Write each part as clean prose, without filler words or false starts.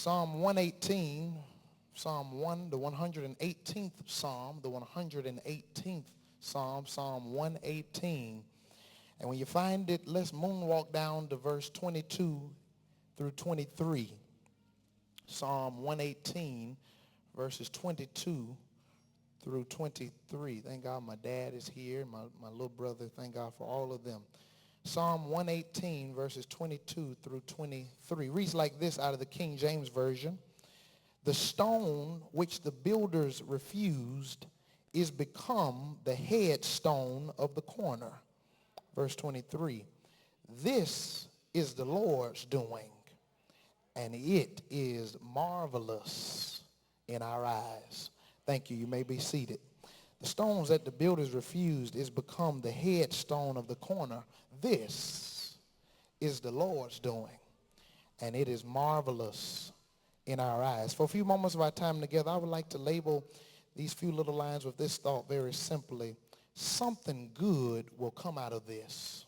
Psalm 118, Psalm 1, the 118th Psalm, the 118th Psalm, Psalm 118. And when you find it, let's moonwalk down to verse 22 through 23. Psalm 118, verses 22 through 23. Thank God my dad is here, my little brother. Thank God for all of them. Psalm 118, verses 22 through 23. Reads like this out of the King James Version. The stone which the builders refused is become the headstone of the corner. Verse 23. This is the Lord's doing, and it is marvelous in our eyes. Thank you. You may be seated. The stones that the builders refused is become the headstone of the corner. This is the Lord's doing, and it is marvelous in our eyes. For a few moments of our time together, I would like to label these few little lines with this thought very simply. Something good will come out of this.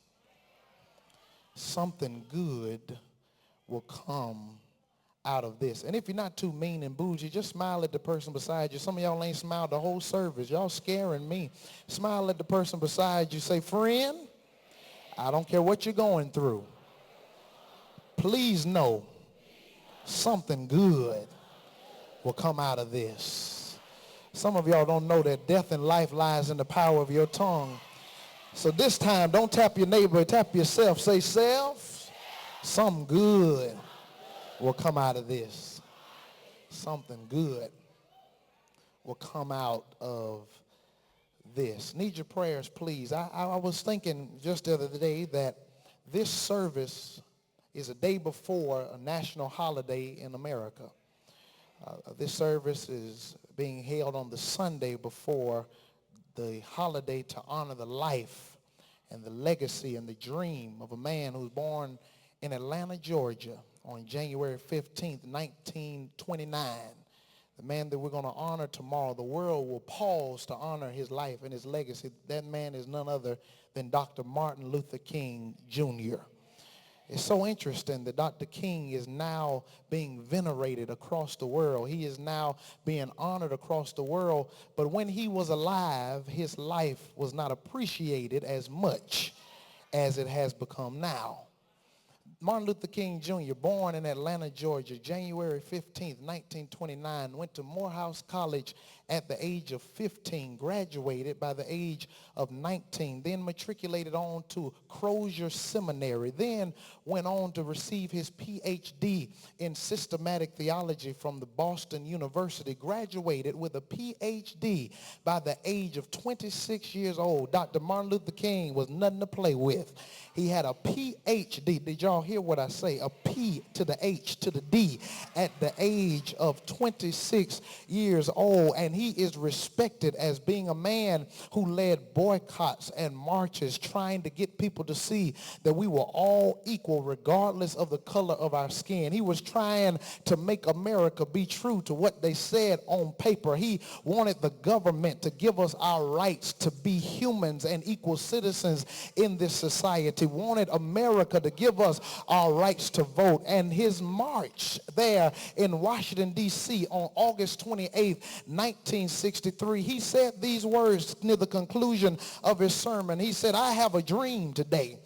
Something good will come out of this. And if you're not too mean and bougie, just smile at the person beside you. Some of y'all ain't smiled the whole service. Y'all scaring me. Smile at the person beside you. Say, friend, I don't care what you're going through. Please know something good will come out of this. Some of y'all don't know that death and life lies in the power of your tongue. So this time, don't tap your neighbor, tap yourself. Say, self, something good will come out of this. Something good will come out of this. Need your prayers, please. I was thinking just the other day that this service is a day before a national holiday in America. This service is being held on the Sunday before the holiday to honor the life and the legacy and the dream of a man who was born in Atlanta, Georgia on January 15th, 1929. The man that we're going to honor tomorrow. The world will pause to honor his life and his legacy. That man is none other than Dr. Martin Luther King, Jr. It's so interesting that Dr. King is now being venerated across the world. He is now being honored across the world. But when he was alive, his life was not appreciated as much as it has become now. Martin Luther King Jr., born in Atlanta, Georgia, January 15th, 1929, went to Morehouse College at the age of 15, graduated by the age of 19, then matriculated on to Crozier Seminary, then went on to receive his Ph.D. in systematic theology from the Boston University, graduated with a Ph.D. by the age of 26 years old. Dr. Martin Luther King was nothing to play with. He had a Ph.D. Did y'all hear what I say? A P to the H to the D at the age of 26 years old. And he is respected as being a man who led boycotts and marches trying to get people to see that we were all equal regardless of the color of our skin. He was trying to make America be true to what they said on paper. He wanted the government to give us our rights to be humans and equal citizens in this society. Wanted America to give us our rights to vote. And his march there in Washington, D.C. on August 28th, 1963, he said these words near the conclusion of his sermon. He said, I have a dream today.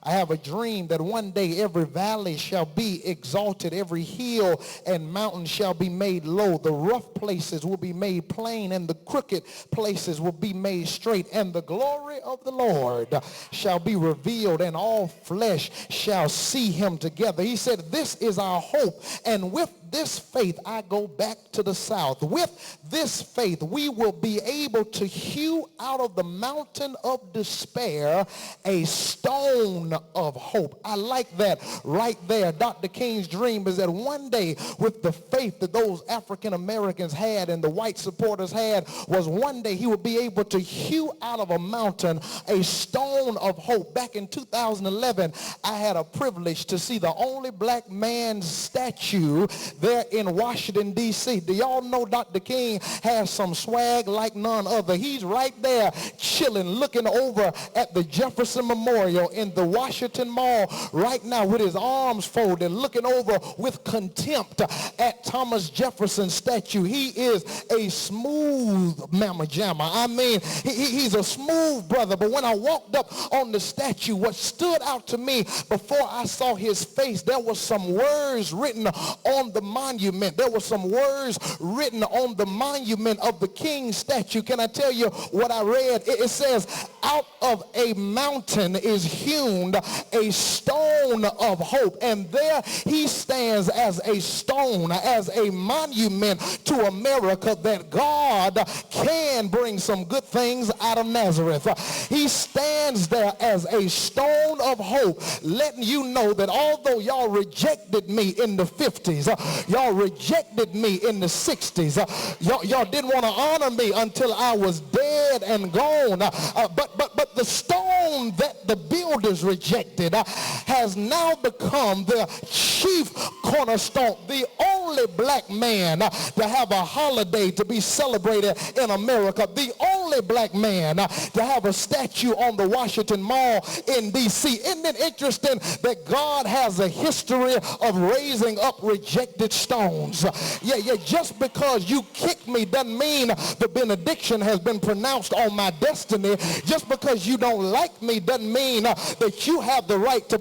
I have a dream that one day every valley shall be exalted, every hill and mountain shall be made low. The rough places will be made plain, and the crooked places will be made straight. And the glory of the Lord shall be revealed, and all flesh shall see him together. He said, this is our hope, and with this faith, I go back to the South. With this faith, we will be able to hew out of the mountain of despair a stone of hope. I like that right there. Dr. King's dream is that one day, with the faith that those African Americans had and the white supporters had, was one day he would be able to hew out of a mountain a stone of hope. Back in 2011, I had a privilege to see the only black man's statue there in Washington, D.C. Do y'all know Dr. King has some swag like none other? He's right there chilling, looking over at the Jefferson Memorial in the Washington Mall right now with his arms folded, looking over with contempt at Thomas Jefferson's statue. He is a smooth mamma jamma. I mean, he's a smooth brother. But when I walked up on the statue, what stood out to me before I saw his face, there were some words written on the monument. There were some words written on the monument of the King statue. Can I tell you what I read? It says, out of a mountain is hewn a stone of hope. And there he stands as a stone, as a monument to America that God can bring some good things out of Nazareth. He stands there as a stone of hope, letting you know that although y'all rejected me in the 50s, y'all rejected me in the 60s, y'all didn't want to honor me until I was dead and gone, but the stone that the builders rejected has now become the chief cornerstone, the only black man to have a holiday to be celebrated in America, the only black man to have a statue on the Washington Mall in D.C. Isn't it interesting that God has a history of raising up rejected stones? Yeah, just because you kicked me doesn't mean the benediction has been pronounced on my destiny. Just because you don't like me doesn't mean that you have the right to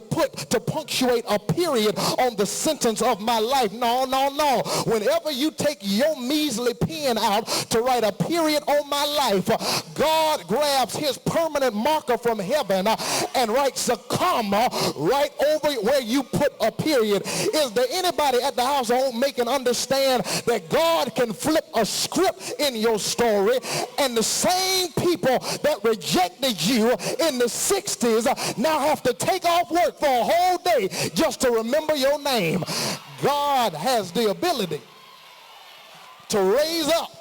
punctuate a period on the sentence of my life. No. Whenever you take your measly pen out to write a period on my life, God grabs his permanent marker from heaven and writes a comma right over where you put a period. Is there anybody at the house of hope making understand that God can flip a script in your story, and the same people that rejected you in the 60s now have to take off work for a whole day just to remember your name? God has the ability to raise up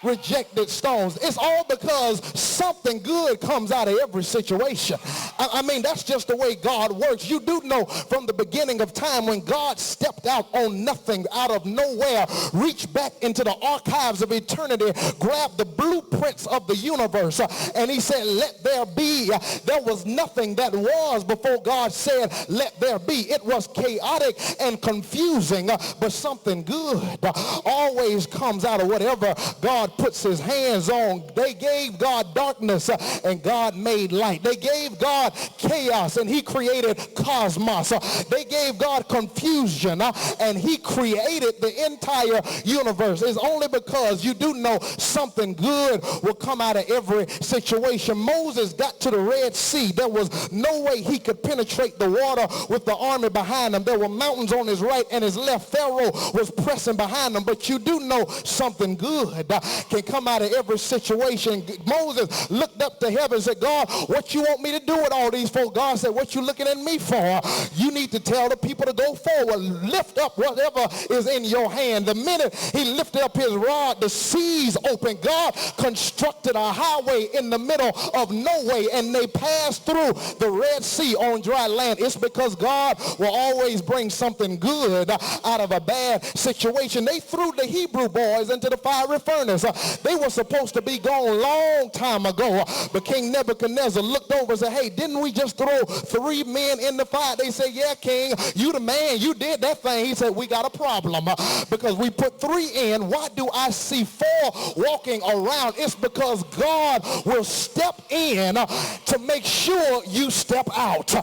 rejected stones. It's all because something good comes out of every situation. I mean, that's just the way God works. You do know from the beginning of time when God stepped out on nothing, out of nowhere, reached back into the archives of eternity, grabbed the blueprints of the universe, and he said, let there be. There was nothing that was before God said, let there be. It was chaotic and confusing, but something good always comes out of whatever God puts his hands on. They gave God darkness and God made light. They gave God chaos and he created cosmos. They gave God confusion and he created the entire universe. It's only because you do know something good will come out of every situation. Moses got to the Red Sea. There was no way he could penetrate the water with the army behind him. There were mountains on his right and his left. Pharaoh was pressing behind him. But you do know something good can come out of every situation. Moses looked up to heaven and said, God, what you want me to do with all these folks? God said, what you looking at me for? You need to tell the people to go forward. Lift up whatever is in your hand. The minute he lifted up his rod, the seas opened. God constructed a highway in the middle of no way, and they passed through the Red Sea on dry land. It's because God will always bring something good out of a bad situation. They threw the Hebrew boys into the fiery furnace. They were supposed to be gone long time ago, but King Nebuchadnezzar looked over and said, hey, didn't we just throw 3 men in the fire? They said, yeah, King, you the man, you did that thing. He said, we got a problem because we put 3 in. Why do I see 4 walking around? It's because God will step in to make sure you step out.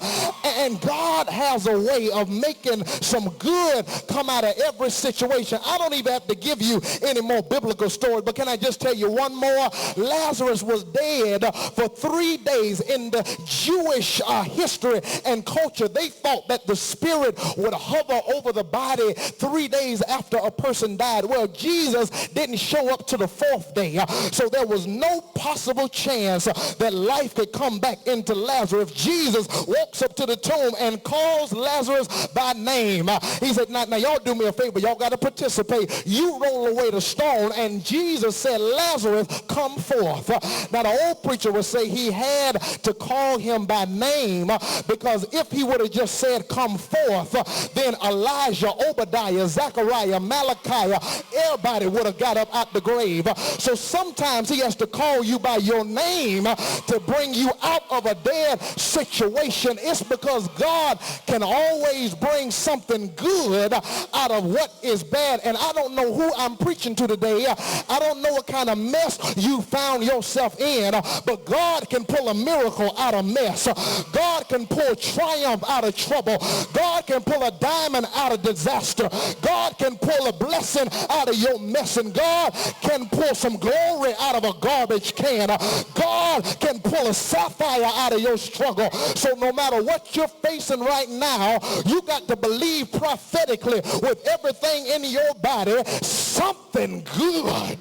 And God has a way of making some good come out of every situation. I don't even have to give you any more biblical stories, but can I just tell you one more? Lazarus was dead for 3 days. In the Jewish history and culture, they thought that the spirit would hover over the body 3 days after a person died. Well, Jesus didn't show up to the 4th day, so there was no possible chance that life could come back into Lazarus. Jesus walks up to the tomb and calls Lazarus by name. He said, now y'all do me a favor. Y'all got to participate. You roll away the stone, and Jesus Jesus said, Lazarus, come forth. Now the old preacher would say he had to call him by name, because if he would have just said come forth, then Elijah, Obadiah, Zechariah, Malachi, everybody would have got up out the grave. So sometimes he has to call you by your name to bring you out of a dead situation. It's because God can always bring something good out of what is bad. And I don't know who I'm preaching to today. I don't know what kind of mess you found yourself in, but God can pull a miracle out of mess. God can pull triumph out of trouble. God can pull a diamond out of disaster. God can pull a blessing out of your mess, and God can pull some glory out of a garbage can. God can pull a sapphire out of your struggle. So no matter what you're facing right now, you got to believe prophetically with everything in your body, something good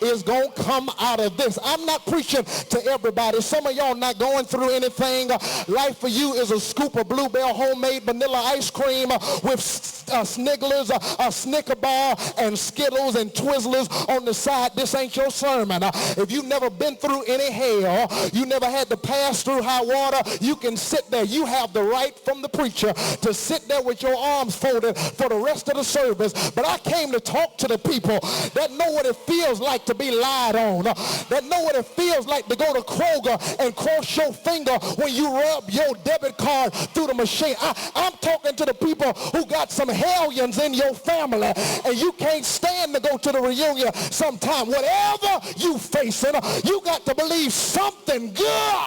is going to come out of this. I'm not preaching to everybody. Some of y'all not going through anything. Life for you is a scoop of Bluebell homemade vanilla ice cream with Snigglers, a Snicker bar, and Skittles and Twizzlers on the side. This ain't your sermon. If you've never been through any hell, you never had to pass through high water, you can sit there. You have the right from the preacher to sit there with your arms folded for the rest of the service. But I came to talk to the people that know what it feels like to be lied on, that know what it feels like to go to Kroger and cross your finger when you rub your debit card through the machine. I'm talking to the people who got some hellions in your family and you can't stand to go to the reunion sometime. Whatever you facing, you got to believe something good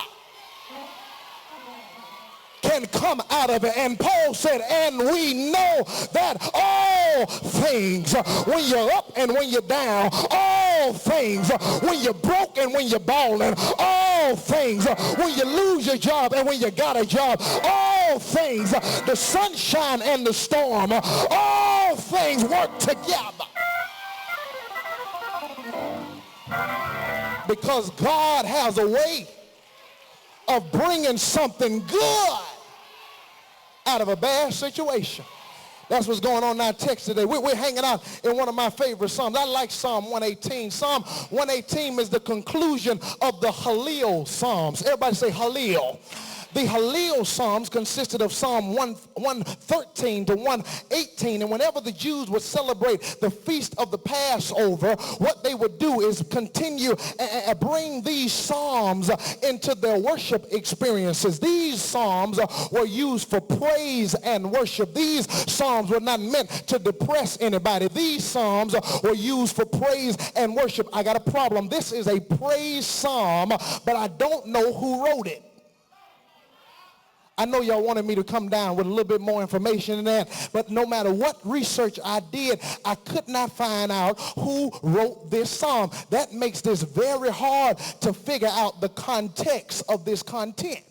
can come out of it. And Paul said, and we know that all things, when you're up and when you're down, all things, when you're broke and when you're balling, all things, when you lose your job and when you got a job, all things, the sunshine and the storm, all things work together. Because God has a way of bringing something good out of a bad situation. That's what's going on in our text today. We're hanging out in one of my favorite Psalms. I like Psalm 118. Psalm 118 is the conclusion of the Hallel Psalms. Everybody say Hallel. The Hallel Psalms consisted of Psalm 113 to 118, and whenever the Jews would celebrate the feast of the Passover, what they would do is continue and bring these psalms into their worship experiences. These psalms were used for praise and worship. These psalms were not meant to depress anybody. These psalms were used for praise and worship. I got a problem. This is a praise psalm, but I don't know who wrote it. I know y'all wanted me to come down with a little bit more information than that, but no matter what research I did, I could not find out who wrote this psalm. That makes this very hard to figure out the context of this content.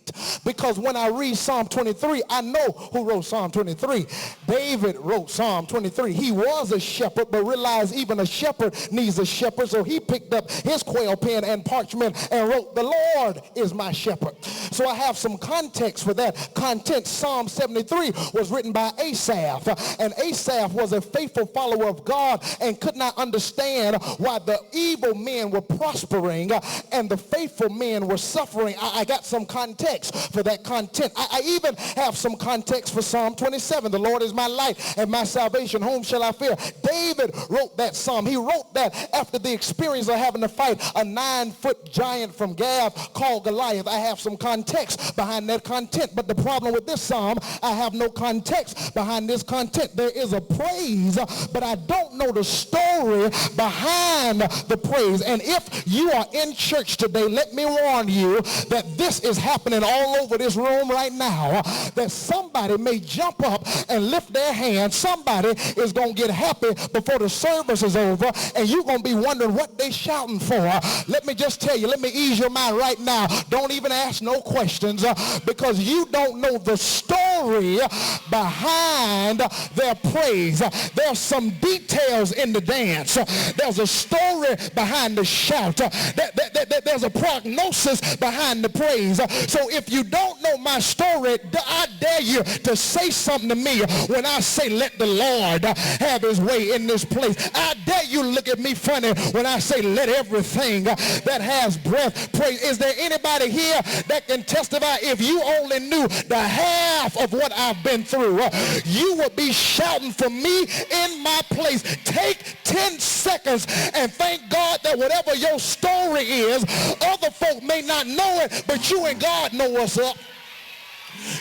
Because when I read Psalm 23, I know who wrote Psalm 23. David wrote Psalm 23. He was a shepherd, but realized even a shepherd needs a shepherd, so he picked up his quill pen and parchment and wrote, the Lord is my shepherd. So I have some context for that. Content. Psalm 73 was written by Asaph, and Asaph was a faithful follower of God and could not understand why the evil men were prospering and the faithful men were suffering. I got some context for that content. I even have some context for Psalm 27. The Lord is my light and my salvation. Whom shall I fear? David wrote that psalm. He wrote that after the experience of having to fight a 9-foot giant from Gath called Goliath. I have some context behind that content, but the problem with this psalm, I have no context behind this content. There is a praise, but I don't know the story behind the praise. And if you are in church today, let me warn you that this is happening all over this room right now, that somebody may jump up and lift their hand. Somebody is going to get happy before the service is over, and you're going to be wondering what they shouting for. Let me just tell you, let me ease your mind right now. Don't even ask no questions, because you don't don't know the story behind their praise. There's some details in the dance. There's a story behind the shout. There's a prognosis behind the praise. So if you don't know my story, I dare you to say something to me when I say let the Lord have his way in this place. I dare you look at me funny when I say let everything that has breath praise. Is there anybody here that can testify? If you only knew the half of what I've been through, you would be shouting for me in my place. Take 10 seconds and thank God that whatever your story is, other folk may not know it, but you and God know what's up.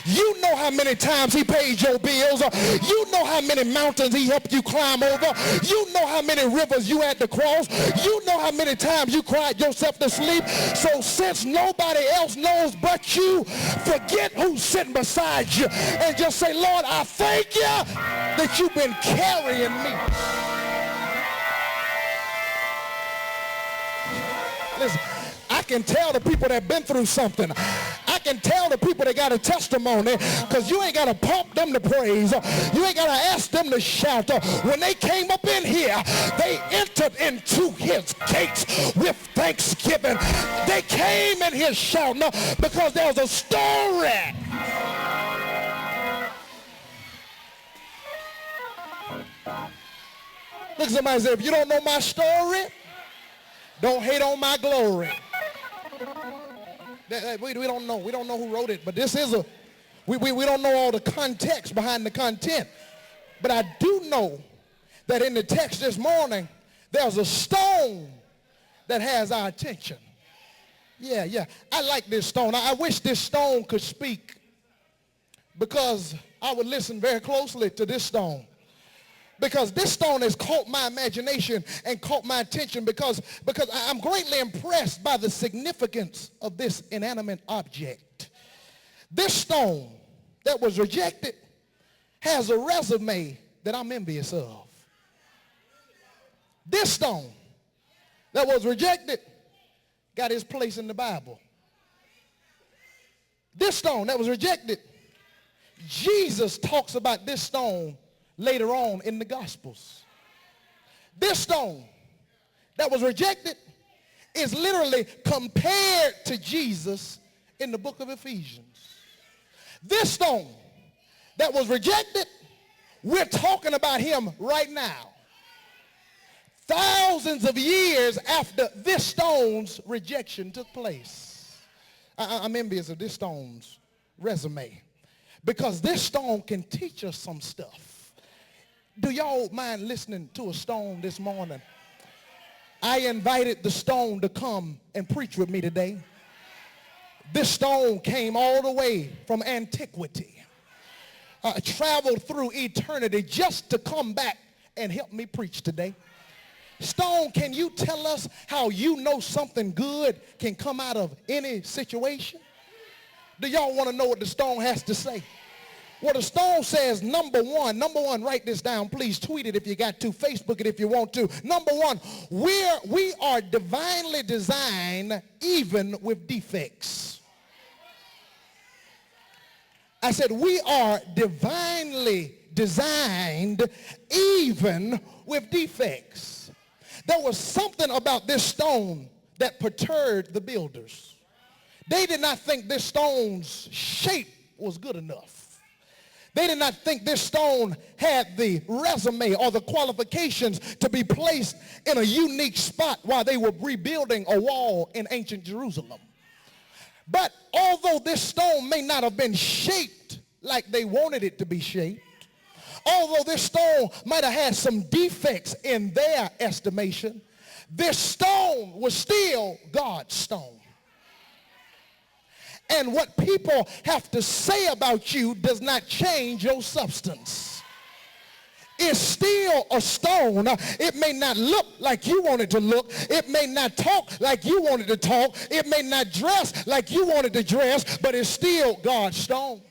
You know how many times he paid your bills. You know how many mountains he helped you climb over. You know how many rivers you had to cross. You know how many times you cried yourself to sleep. So since nobody else knows but you, forget who's sitting beside you and just say, Lord, I thank you that you've been carrying me. Listen, I can tell the people that have been through something. I can tell the people that got a testimony, because you ain't got to pump them to praise. You ain't got to ask them to shout. When they came up in here, they entered into his gates with thanksgiving. They came in here shouting because there was a story. Look at somebody and say, if you don't know my story, don't hate on my glory. We don't know. We don't know who wrote it, but this is we don't know all the context behind the content. But I do know that in the text this morning, there's a stone that has our attention. Yeah. I like this stone. I wish this stone could speak, because I would listen very closely to this stone. Because this stone has caught my imagination and caught my attention because I'm greatly impressed by the significance of this inanimate object. This stone that was rejected has a resume that I'm envious of. This stone that was rejected got his place in the Bible. This stone that was rejected, Jesus talks about this stone later on in the Gospels. This stone that was rejected is literally compared to Jesus in the book of Ephesians. This stone that was rejected, we're talking about him right now. Thousands of years after this stone's rejection took place. I'm envious of this stone's resume, because this stone can teach us some stuff. Do y'all mind listening to a stone this morning? I invited the stone to come and preach with me today. This stone came all the way from antiquity, traveled through eternity just to come back and help me preach today. Stone, can you tell us how you know something good can come out of any situation? Do y'all want to know what the stone has to say? Well, the stone says, number one, write this down, please. Tweet it if you got to. Facebook it if you want to. Number one, we are divinely designed even with defects. I said we are divinely designed even with defects. There was something about this stone that perturbed the builders. They did not think this stone's shape was good enough. They did not think this stone had the resume or the qualifications to be placed in a unique spot while they were rebuilding a wall in ancient Jerusalem. But although this stone may not have been shaped like they wanted it to be shaped, although this stone might have had some defects in their estimation, this stone was still God's stone. And what people have to say about you does not change your substance. It's still a stone. It may not look like you want it to look. It may not talk like you want it to talk. It may not dress like you want it to dress, but it's still God's stone.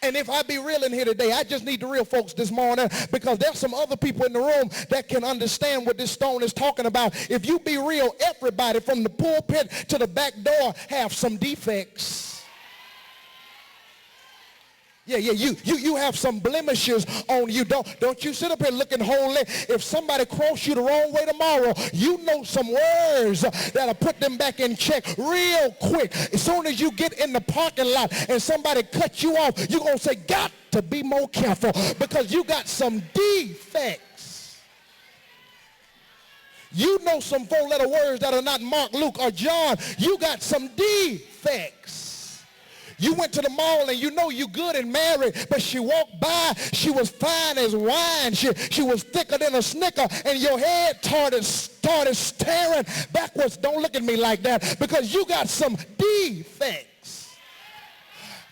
And if I be real in here today, I just need the real folks this morning, because there's some other people in the room that can understand what this stone is talking about. If you be real, everybody from the pulpit to the back door have some defects. You have some blemishes on you. Don't you sit up here looking holy. If somebody cross you the wrong way tomorrow, you know some words that'll put them back in check real quick. As soon as you get in the parking lot and somebody cuts you off, you're going to say, got to be more careful because you got some defects. You know some four-letter words that are not Mark, Luke, or John. You got some defects. You went to the mall and you know you good and married, but she walked by, she was fine as wine, she was thicker than a Snicker, and your head started staring backwards. Don't look at me like that because you got some defects.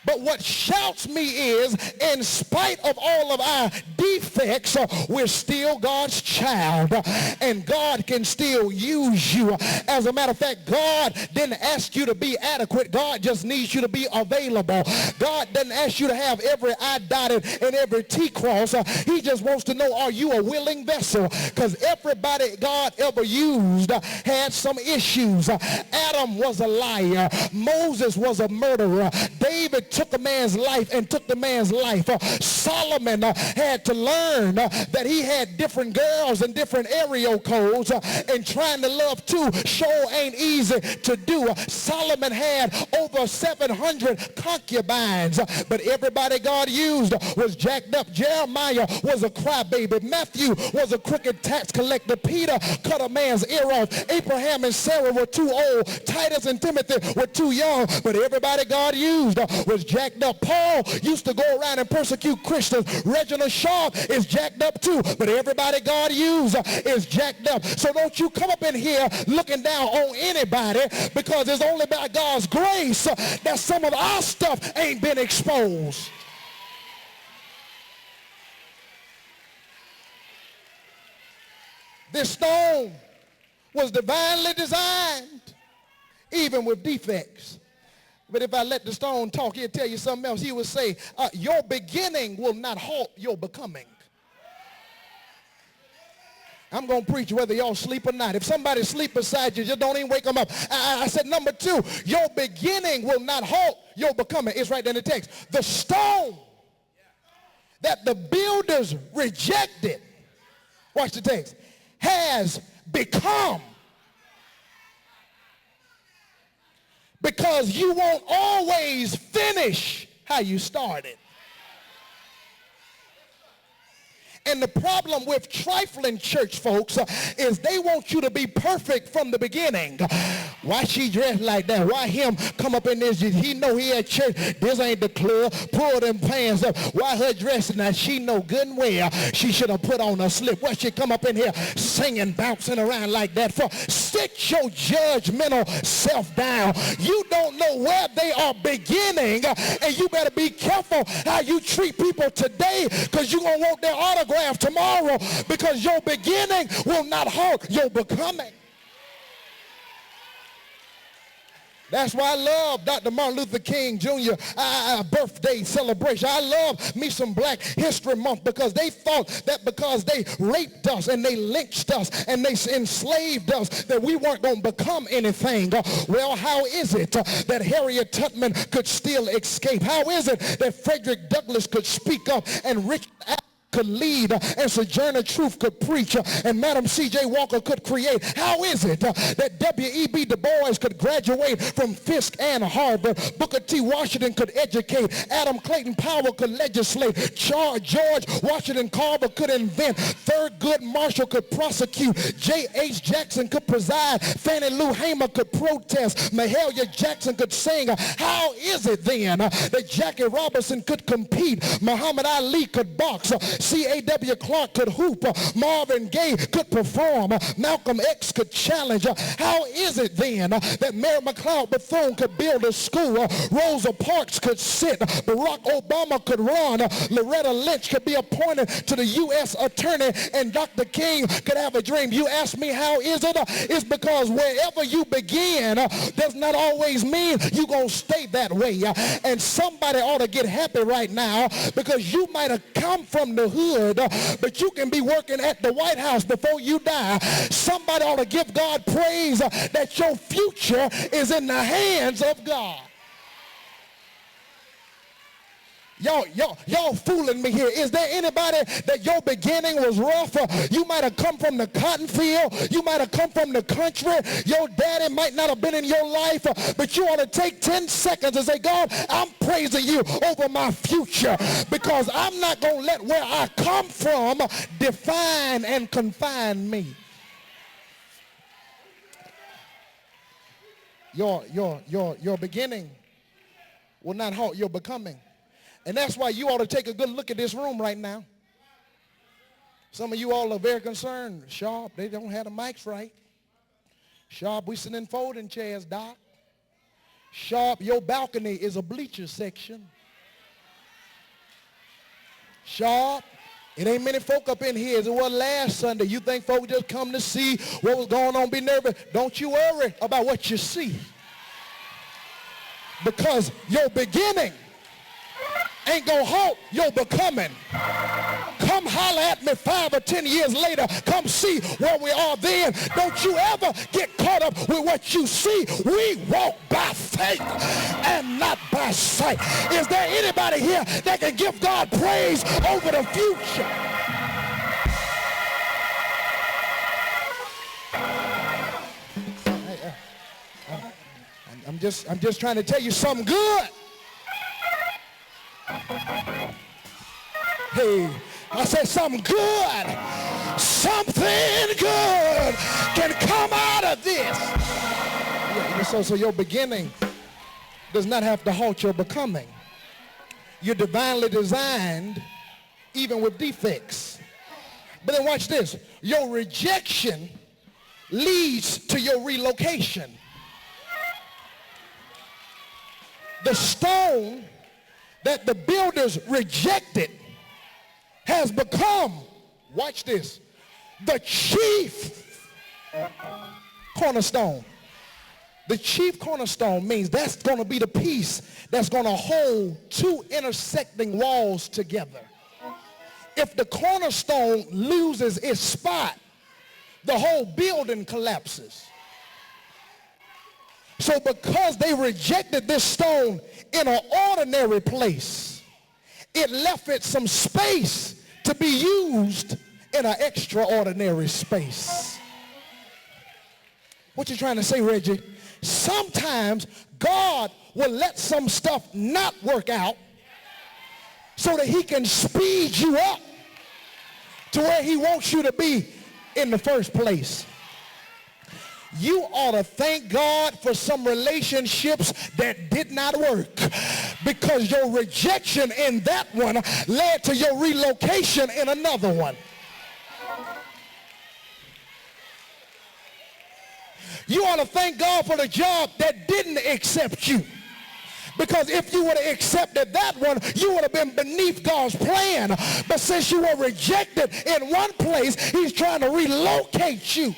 But what shouts me is, in spite of all of our defects, we're still God's child, and God can still use you. As a matter of fact, God didn't ask you to be adequate. God just needs you to be available. God doesn't ask you to have every I dotted and every T crossed. He just wants to know, are you a willing vessel? Because everybody God ever used had some issues. Adam was a liar. Moses was a murderer. David took a man's life and took the man's life. Solomon had to learn that he had different girls and different area codes, and trying to love two sure ain't easy to do. Solomon had over 700 concubines, but everybody God used was jacked up. Jeremiah was a crybaby. Matthew was a crooked tax collector. Peter cut a man's ear off. Abraham and Sarah were too old. Titus and Timothy were too young, but everybody God used was jacked up. Paul used to go around and persecute Christians. Reginald Sharpe is jacked up too, but everybody God used is jacked up. So don't you come up in here looking down on anybody, because it's only by God's grace that some of our stuff ain't been exposed. This stone was divinely designed, even with defects. But if I let the stone talk, he'll tell you something else. He would say, your beginning will not halt your becoming. I'm going to preach whether y'all sleep or not. If somebody sleep beside you, just don't even wake them up. I said, number two, your beginning will not halt your becoming. It's right there in the text. The stone that the builders rejected, watch the text, has become. Because you won't always finish how you started. And the problem with trifling church folks is they want you to be perfect from the beginning. Why she dressed like that? Why him come up in this? He know he at church. This ain't the club. Pull them pants up. Why her dressing? Now she know good and well she should have put on a slip. Why she come up in here singing, bouncing around like that for? Sit your judgmental self down. You don't know where they are beginning, and you better be careful how you treat people today, because you're going to want their autograph tomorrow, because your beginning will not halt your becoming. That's why I love Dr. Martin Luther King Jr. Birthday celebration. I love me some Black History Month, because they thought that because they raped us and they lynched us and they enslaved us that we weren't going to become anything. Well, how is it that Harriet Tubman could still escape? How is it that Frederick Douglass could speak up and Richard could lead, and Sojourner Truth could preach, and Madam C.J. Walker could create? How is it that W.E.B. Du Bois could graduate from Fisk and Harvard? Booker T. Washington could educate. Adam Clayton Powell could legislate. George Washington Carver could invent. Thurgood Marshall could prosecute. J.H. Jackson could preside. Fannie Lou Hamer could protest. Mahalia Jackson could sing. How is it then that Jackie Robinson could compete? Muhammad Ali could box. C.A.W. Clark could hoop. Marvin Gaye could perform. Malcolm X could challenge. How is it then that Mary McLeod Bethune could build a school? Rosa Parks could sit. Barack Obama could run. Loretta Lynch could be appointed to the U.S. Attorney, and Dr. King could have a dream. You ask me how is it? It's because wherever you begin does not always mean you're going to stay that way. And somebody ought to get happy right now, because you might have come from the hood, but you can be working at the White House before you die. Somebody ought to give God praise that your future is in the hands of God. Y'all fooling me here. Is there anybody that your beginning was rough? You might have come from the cotton field. You might have come from the country. Your daddy might not have been in your life, but you ought to take 10 seconds and say, God, I'm praising you over my future because I'm not going to let where I come from define and confine me. Your beginning will not halt your becoming. And that's why you ought to take a good look at this room right now. Some of you all are very concerned. Sharpe, they don't have the mics right. Sharpe, we sitting in folding chairs, Doc. Sharpe, your balcony is a bleacher section. Sharpe, it ain't many folk up in here as it was last Sunday. You think folk just come to see what was going on, be nervous. Don't you worry about what you see. Because your beginning ain't gonna halt your becoming. Come holler at me 5 or 10 years later. Come see where we are then. Don't you ever get caught up with what you see. We walk by faith and not by sight. Is there anybody here that can give God praise over the future? I'm just trying to tell you something good. Hey, I said something good. Something good can come out of this. Yeah, so your beginning does not have to halt your becoming. You're divinely designed even with defects. But then watch this. Your rejection leads to your relocation. The stone that the builders rejected has become, watch this, the chief cornerstone. The chief cornerstone means that's going to be the piece that's going to hold two intersecting walls together. If the cornerstone loses its spot, the whole building collapses. So because they rejected this stone in an ordinary place, it left it some space to be used in an extraordinary space. What you trying to say, Reggie? Sometimes God will let some stuff not work out so that he can speed you up to where he wants you to be in the first place. You ought to thank God for some relationships that did not work, because your rejection in that one led to your relocation in another one. You ought to thank God for the job that didn't accept you, because if you would have accepted that one, you would have been beneath God's plan. But since you were rejected in one place, he's trying to relocate you.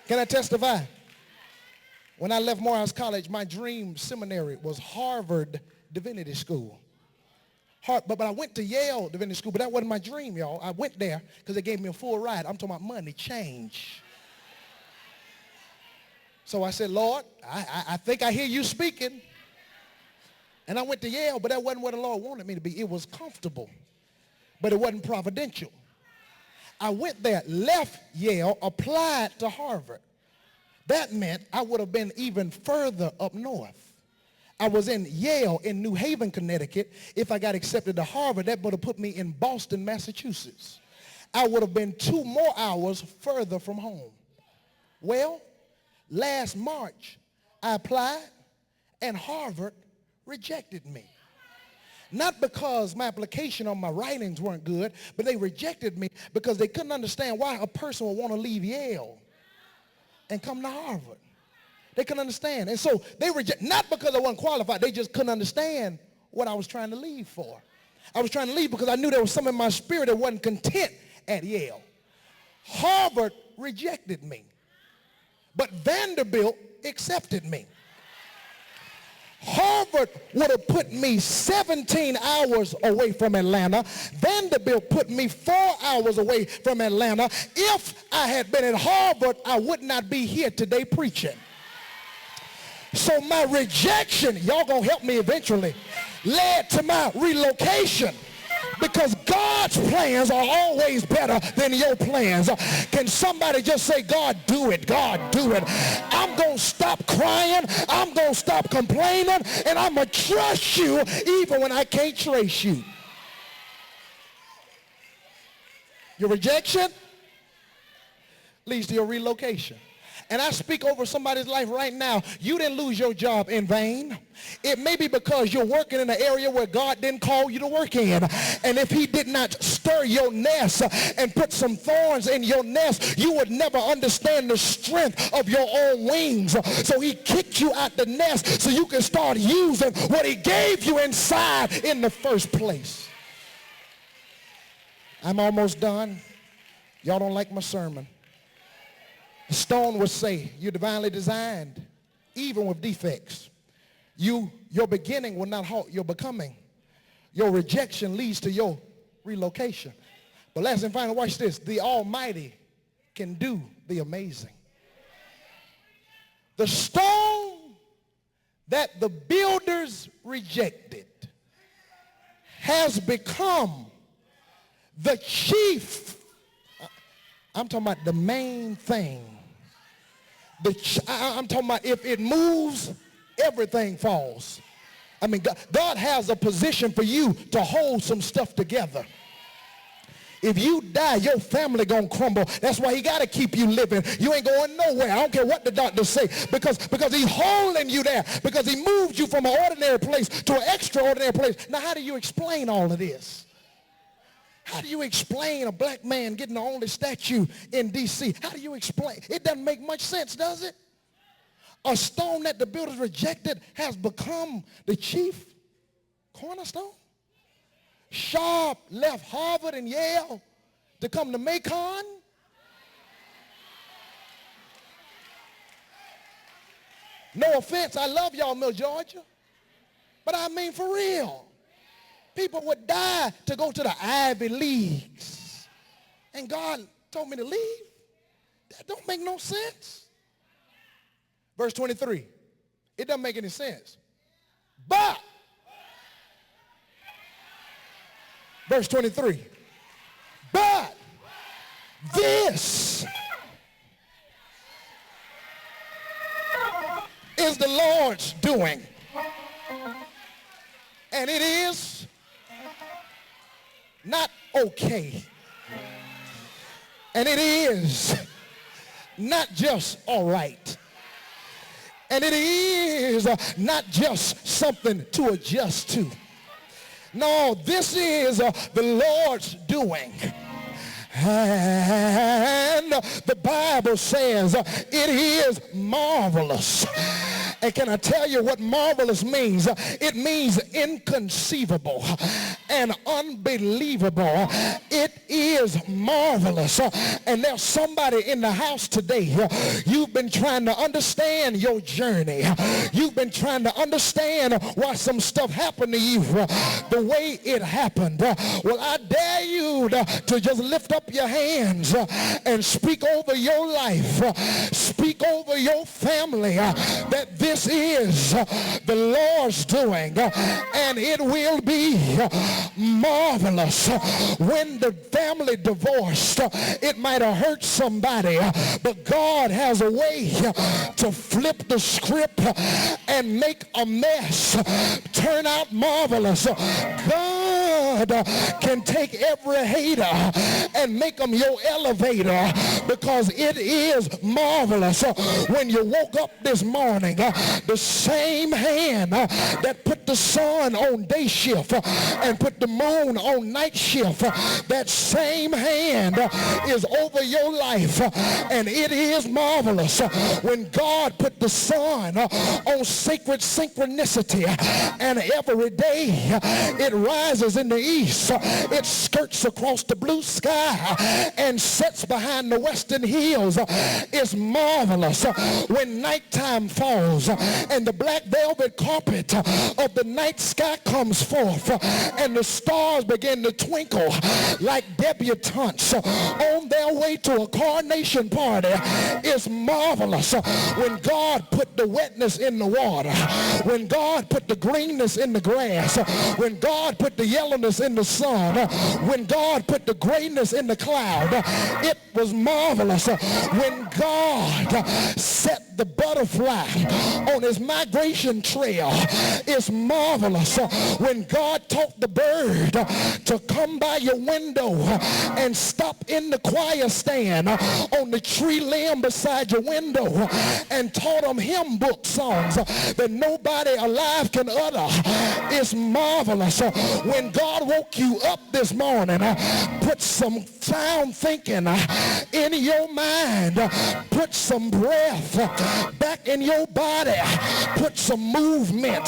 Can I testify? When I left Morehouse College, my dream seminary was Harvard Divinity School. But I went to Yale Divinity School, but that wasn't my dream, y'all. I went there because they gave me a full ride. I'm talking about money, change. So I said, Lord, I think I hear you speaking. And I went to Yale, but that wasn't where the Lord wanted me to be. It was comfortable, but it wasn't providential. I went there, left Yale, applied to Harvard. That meant I would have been even further up north. I was in Yale in New Haven, Connecticut. If I got accepted to Harvard, that would have put me in Boston, Massachusetts. I would have been 2 more hours further from home. Well, last March, I applied, and Harvard rejected me. Not because my application or my writings weren't good, but they rejected me because they couldn't understand why a person would want to leave Yale and come to Harvard. They couldn't understand. And so they rejected, not because I wasn't qualified, they just couldn't understand what I was trying to leave for. I was trying to leave because I knew there was something in my spirit that wasn't content at Yale. Harvard rejected me, but Vanderbilt accepted me. Harvard would have put me 17 hours away from Atlanta. Vanderbilt put me 4 hours away from Atlanta. If I had been at Harvard, I would not be here today preaching. So my rejection, y'all gonna help me eventually, led to my relocation. Because God's plans are always better than your plans. Can somebody just say, God, do it. God, do it. I'm going to stop crying. I'm going to stop complaining. And I'm going to trust you even when I can't trace you. Your rejection leads to your relocation. And I speak over somebody's life right now. You didn't lose your job in vain. It may be because you're working in an area where God didn't call you to work in. And if he did not stir your nest and put some thorns in your nest, you would never understand the strength of your own wings. So he kicked you out the nest so you can start using what he gave you inside in the first place. I'm almost done. Y'all don't like my sermon. Stone would say, you're divinely designed, even with defects. Your beginning will not halt your becoming. Your rejection leads to your relocation. But last and final, watch this. The Almighty can do the amazing. The stone that the builders rejected has become the chief. I'm talking about the main thing. I'm talking about if it moves, everything falls. I mean, God has a position for you to hold some stuff together. If you die, your family gonna crumble. That's why he got to keep you living. You ain't going nowhere. I don't care what the doctors say, because he's holding you there, because he moved you from an ordinary place to an extraordinary place. Now, how do you explain all of this? How do you explain a black man getting the only statue in D.C.? How do you explain? It doesn't make much sense, does it? A stone that the builders rejected has become the chief cornerstone. Sharpe left Harvard and Yale to come to Macon. No offense, I love y'all, Mill Georgia. But I mean for real. People would die to go to the Ivy Leagues. And God told me to leave. That don't make no sense. Verse 23. It doesn't make any sense. But, verse 23. But this is the Lord's doing. And it is not okay. And it is not just all right. And it is not just something to adjust to. No, this is the Lord's doing. And the Bible says it is marvelous. And can I tell you what marvelous means? It means inconceivable and unbelievable. It is marvelous. And there's somebody in the house today. You've been trying to understand your journey. You've been trying to understand why some stuff happened to you the way it happened. Well, I dare you to just lift up your hands and speak over your life. Speak over your family that this is the Lord's doing, and it will be marvelous. When the family divorced, it might have hurt somebody, but God has a way to flip the script and make a mess turn out marvelous. God can take every hater and make them your elevator, because it is marvelous. When you woke up this morning, the same hand that put the sun on day shift and put the moon on night shift, that same hand is over your life, and it is marvelous. When God put the sun on sacred synchronicity, and every day it rises in the east. It skirts across the blue sky and sets behind the western hills. It's marvelous when nighttime falls and the black velvet carpet of the night sky comes forth and the stars begin to twinkle like debutantes on their way to a coronation party. It's marvelous when God put the wetness in the water, when God put the greenness in the grass, when God put the yellowness in the sun, when God put the grayness in the cloud. It was marvelous when God set the butterfly on his migration trail. It's marvelous when God taught the bird to come by your window and stop in the choir stand on the tree limb beside your window and taught them hymn book songs that nobody alive can utter. It's marvelous when God woke you up this morning, put some sound thinking in your mind, put some breath back in your body, put some movement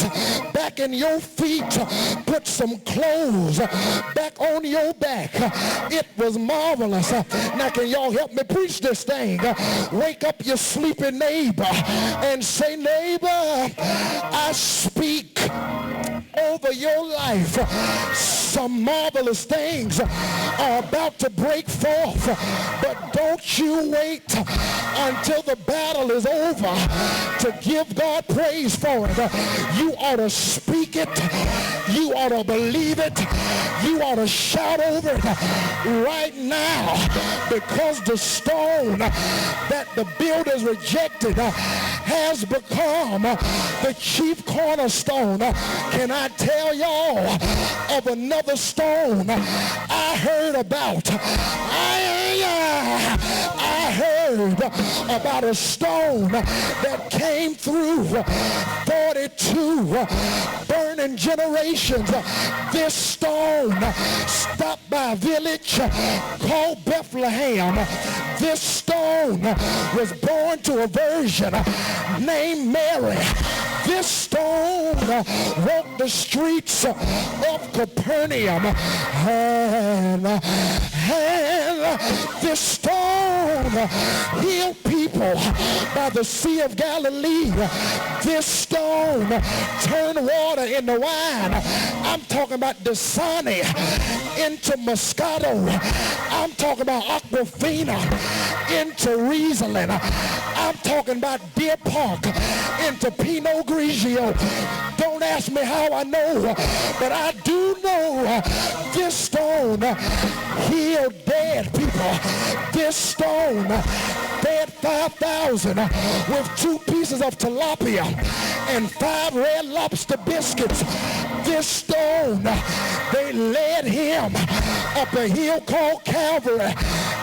back in your feet, put some clothes back on your back. It was marvelous. Now can y'all help me preach this thing? Wake up your sleeping neighbor and say, neighbor, I speak over your life. Some marvelous things are about to break forth, but don't you wait until the battle is over to give God praise for it. You ought to speak it. You ought to believe it. You ought to shout over it right now, because the stone that the builders rejected has become the chief cornerstone. Can I tell y'all of another stone I heard about? I heard about a stone that came through 42 burning generations. This stone stopped by a village called Bethlehem. This stone was born to a virgin named Mary. This stone walked the streets of Capernaum, and this stone healed people by the Sea of Galilee. This stone turned water into wine. I'm talking about Dasani into Moscato. I'm talking about Aquafina into Riesling. I'm talking about Deer Park into Pinot Grigio. Don't ask me how I know, but I do know this stone healed dead people. This stone fed 5,000 with 2 pieces of tilapia and 5 red lobster biscuits. This stone, they led him up a hill called Calvary,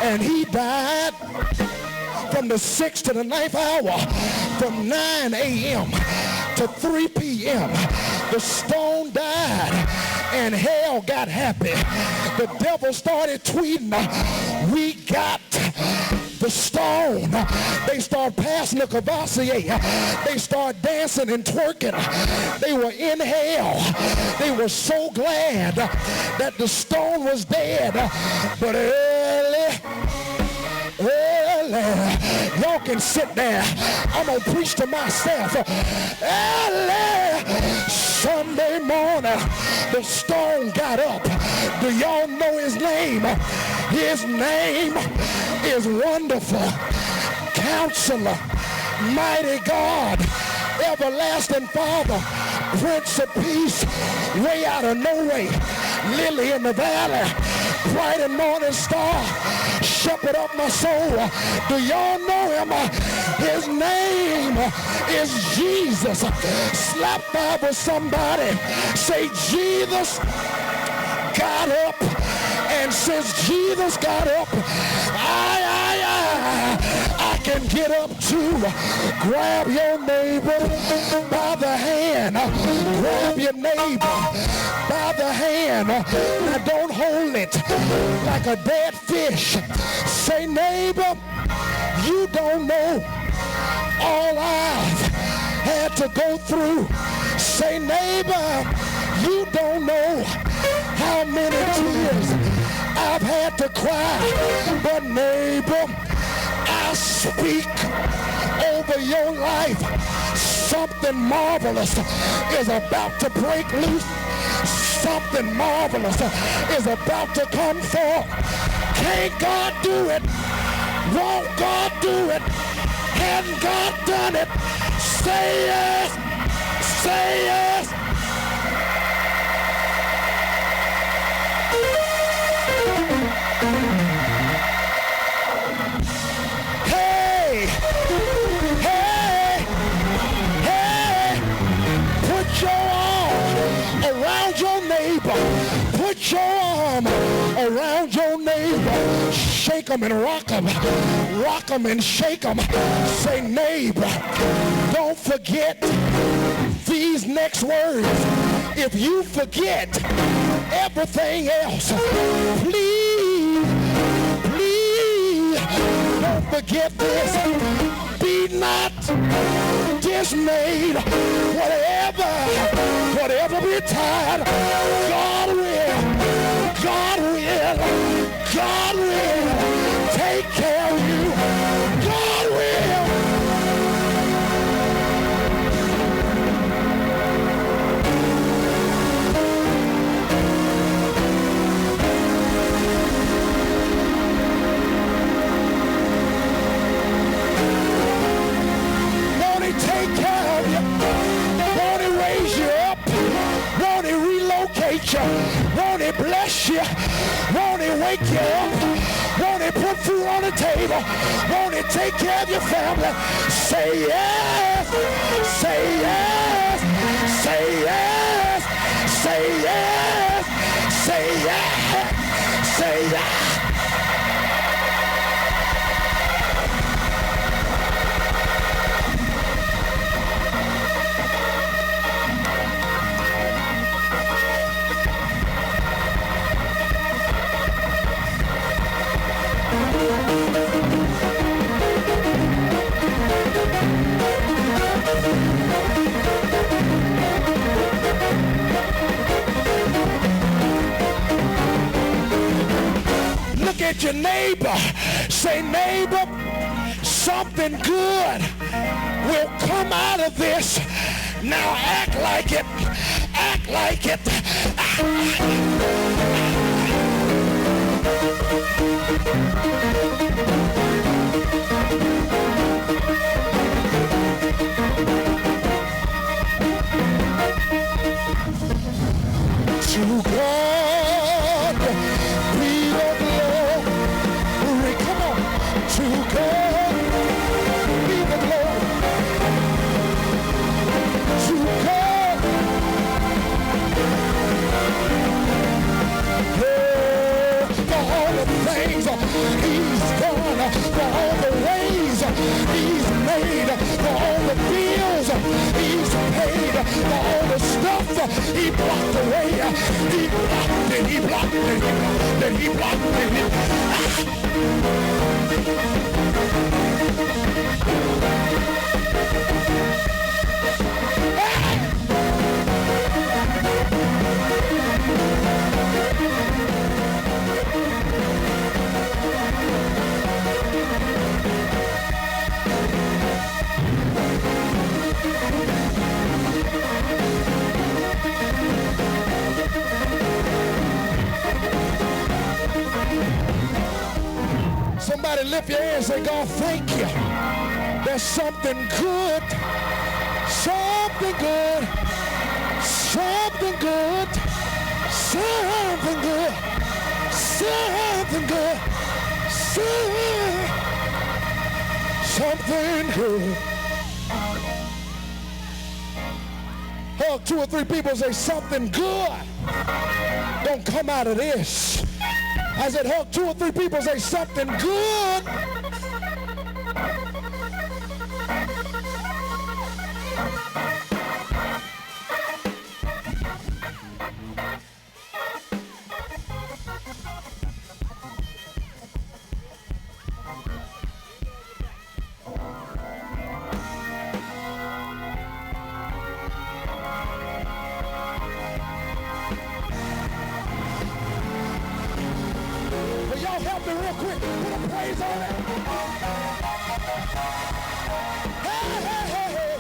and he died from the 6th to the 9th hour, from 9 a.m. to 3 p.m. The stone died and hell got happy. The devil started tweeting, we got the stone. They start passing the Cavassier. They start dancing and twerking. They were in hell. They were so glad that the stone was dead. But early, y'all can sit there. I'm going to preach to myself. Early Sunday morning, the stone got up. Do y'all know his name? His name is Wonderful Counselor, Mighty God, Everlasting Father, Prince of Peace, Way out of no way, Lily in the Valley, Bright and Morning Star, Shepherd of my soul. Do y'all know him? His name is Jesus. Slap five with somebody. Say, Jesus got up. And since Jesus got up, I can get up too. Grab your neighbor by the hand. Grab your neighbor by the hand. Now don't hold it like a dead fish. Say, neighbor, you don't know all I've had to go through. Say, neighbor, you don't know how many tears I've had to cry. But neighbor, I speak over your life. Something marvelous is about to break loose. Something marvelous is about to come forth. Can't God do it? Won't God do it? Hasn't God done it? Say yes. Say yes. Hey, hey, hey, put your arm around your neighbor. Put your arm around your neighbor. Shake them and rock them. Rock them and shake them. Say, neighbor, don't forget these next words. If you forget everything else, please, please don't forget this. Be not dismayed. Whatever betide, God will take care of you. God will. Won't he take care of you? Won't he raise you up? Won't he relocate you? Won't he bless you? Won't he wake you up? Won't he put food on the table? Won't he take care of your family? Say yes. Say yes. Say yes. Say yes. Say yes. Say yes. Look at your neighbor. Say, neighbor, something good will come out of this. Now act like it. Act like it. To God be the glory. Come on. To God be the glory. To God. For all the things he's done, for all the ways he's made, for all the bills he's paid, for all the stuff he blocked away. He blocked it, he blocked it, he blocked it, he blocked it. Somebody lift your hands and say, God, thank you. There's something good, something good, something good, something good, something good, something good. Hug two or three people and say, something good don't come out of this. I said, hug two or three people, say something good. Y'all help me real quick. Put a praise on it. Hey, hey, hey, hey.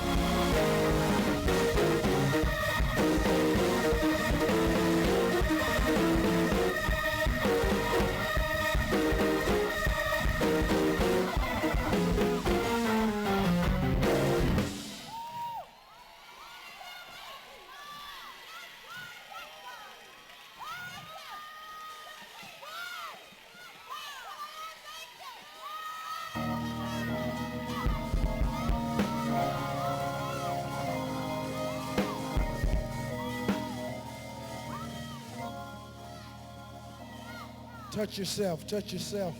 Touch yourself, touch yourself.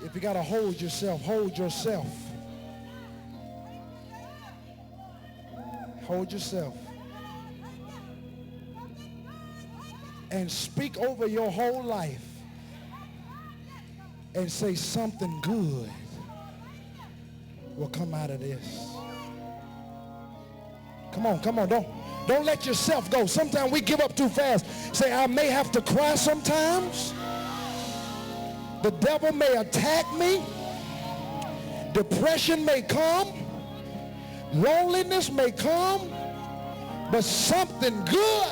If you got to hold yourself, hold yourself. Hold yourself. And speak over your whole life and say something good will come out of this. Come on, come on, don't let yourself go. Sometimes we give up too fast. Say, I may have to cry sometimes. The devil may attack me. Depression may come. Loneliness may come. But something good